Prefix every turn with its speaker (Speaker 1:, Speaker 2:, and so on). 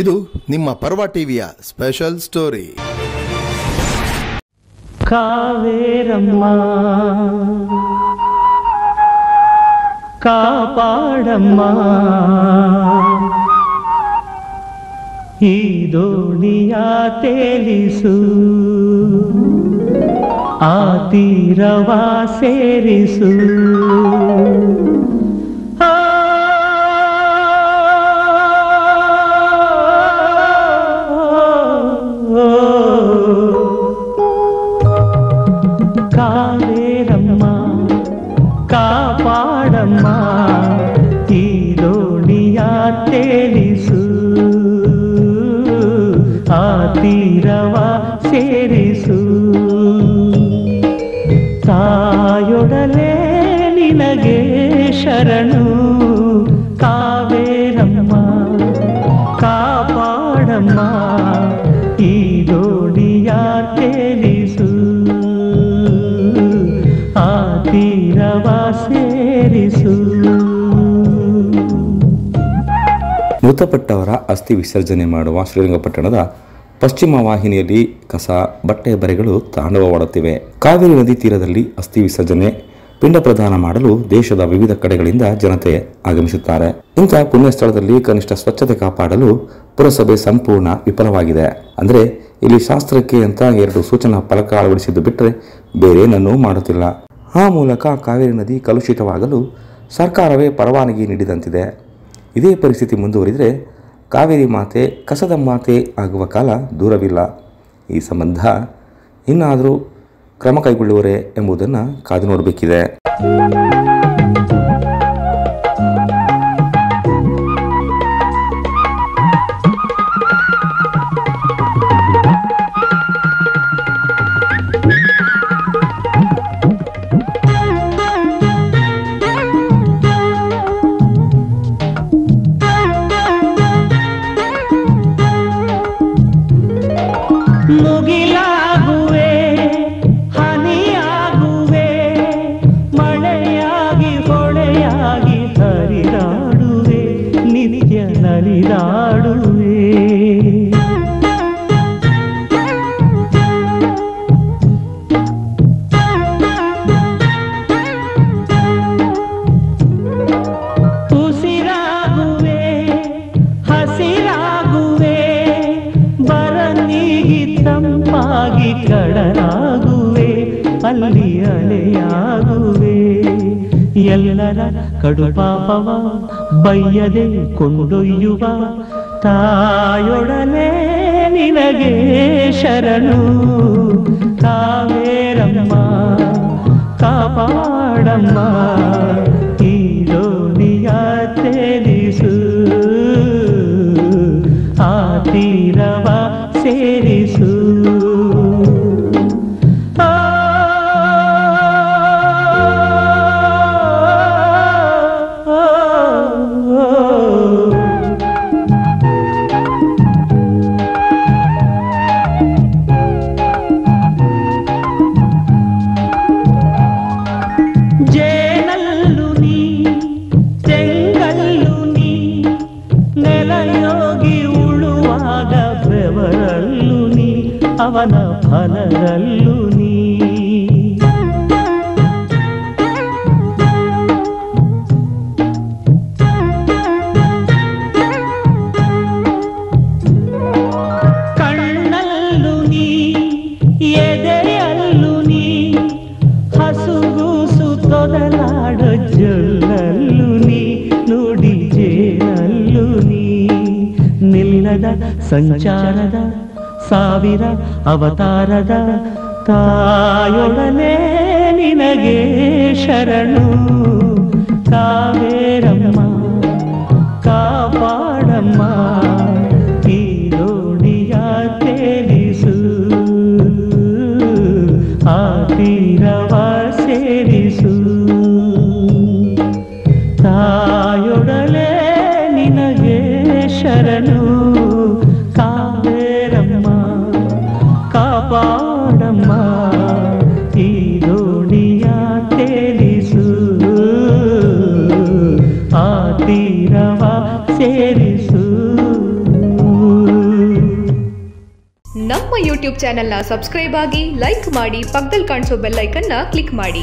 Speaker 1: ಇದು ನಿಮ್ಮ ಪರ್ವ ಟಿವಿಯ ಸ್ಪೆಷಲ್ ಸ್ಟೋರಿ.
Speaker 2: ಕಾವೇರಮ್ಮ ಕಾಪಾಡಮ್ಮ, ಈ ದೋಣಿಯ ತೇಲಿಸು, ಆ ತೀರವ ಸೇರಿಸು. ಕಾವೇರಮ್ಮ ಕಾಪಾಡಮ್ಮ, ಈ ದೋಣಿಯ ತೇಲಿಸು, ಆ ತೀರವ ಸೇರಿಸು. ತಾಯೊಡಲೆ ನಿನಗೆ ಶರಣು, ಕಾವೇರಮ್ಮ ಕಾಪಾಡಮ್ಮ, ಈ ದೋಣಿಯ ತೇಲಿಸು, ಆ ತೀರವ ಸೇರಿಸು.
Speaker 3: ಮೃತಪಟ್ಟವರ ಅಸ್ಥಿ ವಿಸರ್ಜನೆ ಮಾಡುವ ಶ್ರೀರಂಗಪಟ್ಟಣದ ಪಶ್ಚಿಮ ವಾಹಿನಿಯಲ್ಲಿ ಕಸ, ಬಟ್ಟೆ ಬರೆಗಳು ತಾಂಡವವಾಡುತ್ತಿವೆ. ಕಾವೇರಿ ನದಿ ತೀರದಲ್ಲಿ ಅಸ್ಥಿ ವಿಸರ್ಜನೆ, ಪಿಂಡ ಪ್ರದಾನ ಮಾಡಲು ದೇಶದ ವಿವಿಧ ಕಡೆಗಳಿಂದ ಜನತೆ ಆಗಮಿಸುತ್ತಾರೆ. ಇಂಥ ಪುಣ್ಯ ಸ್ಥಳದಲ್ಲಿ ಕನಿಷ್ಠ ಸ್ವಚ್ಛತೆ ಕಾಪಾಡಲು ಪುರಸಭೆ ಸಂಪೂರ್ಣ ವಿಫಲವಾಗಿದೆ. ಅಂದರೆ ಇಲ್ಲಿ ಶಾಸ್ತ್ರಕ್ಕೆ ಅಂತ 2 ಸೂಚನಾ ಫಲಕ ಅಳವಡಿಸಿದ್ದು ಬಿಟ್ಟರೆ ಬೇರೇನನ್ನೂ ಮಾಡುತ್ತಿಲ್ಲ. ಆ ಮೂಲಕ ಕಾವೇರಿ ನದಿ ಕಲುಷಿತವಾಗಲು ಸರ್ಕಾರವೇ ಪರವಾನಗಿ ನೀಡಿದಂತಿದೆ. ಇದೇ ಪರಿಸ್ಥಿತಿ ಮುಂದುವರಿದರೆ ಕಾವೇರಿ ಮಾತೆ ಕಸದ ಮಾತೆ ಆಗುವ ಕಾಲ ದೂರವಿಲ್ಲ. ಈ ಸಂಬಂಧ ಇನ್ನಾದರೂ ಕ್ರಮ ಕೈಗೊಳ್ಳುವರೆ ಎಂಬುದನ್ನು ಕಾದು ನೋಡಬೇಕಿದೆ.
Speaker 2: ಮುಗಿಲಾಗುವೆ, ಹನಿಯಾಗುವೆ, ಮಳೆಯಾಗಿ ಹೊಳೆಯಾಗಿ ಹರಿದಾಡುವೆ, ನಿತ್ಯ ನಲಿದಾಡುವೆ. ಉಸಿರಾಗುವೆ, ಹಸಿರಾಗುವೆ, ಬರನಿಗಿ ತಂಪಾಗಿ ಕಡಲಾಗುವೆ, ಅಲ್ಲಿ ಅಲೆಯಾಗುವೆ. ಎಲ್ಲರ ಕಡುಪಾಪವ ಬಯ್ಯದೆ ಕೊಂಡೊಯ್ಯುವ ತಾಯೊಡನೆ ನಿನಗೆ ಶರಣು, ಕಾವೇರಮ್ಮ ಕಾಪಾಡಮ್ಮ, ಈ ದೋಣಿಯ ತೇಲಿಸು, ಆ ತೀರವ ಸೇರಿಸು. ಜೇನಲ್ಲು ನೀ, ತೆಂಗಲ್ಲು ನೀ, ನೆಲಯೋಗಿ ಉಳುವಾಗ ಬೆವರಲ್ಲು ನೀ, ಅವನ ಫಲದಲ್ಲೂ ನೀ. ಕಣ್ಣಲ್ಲೂ ನೀ, ಎದೆಯಲ್ಲೂ ನೀ, ಹಸುಗೂಸು ತೊದಲಾಡ ಜೊಲ್ಲಲ್ಲೂ ನೀ, ನುಡಿ ಜೇನಲ್ಲೂ ನೀ. ನಿಲ್ಲದ ಸಂಚಾರದ ಸಾವಿರ ಅವತಾರದ ತಾಯೊಡನೆ ನಿನಗೆ ಶರಣು, ಕಾವೇರಮ್ಮ ಕಾಪಾಡಮ್ಮ, ಈ ದೋಣಿಯ ತೇಲಿಸು, ಆ ತೀರವ ಸೇರಿಸು. ತಾಯೊಡಲೆ ನಿನಗೆ ಶರಣು, ಕಾವೇರಮ್ಮ ಕಾಪಾಡಮ್ಮ, ಈ ದೋಣಿಯ ತೇಲಿಸು, ಆ ತೀರವ ಸೇರಿಸು.
Speaker 4: ನಮ್ಮ ಯೂಟ್ಯೂಬ್ ಚಾನೆಲ್ನ ಸಬ್ಸ್ಕ್ರೈಬ್ ಆಗಿ, ಲೈಕ್ ಮಾಡಿ, ಪಕ್ಕದಲ್ಲಿ ಕಾಣಿಸೋ ಬೆಲ್ ಐಕನ್ನ ಕ್ಲಿಕ್ ಮಾಡಿ.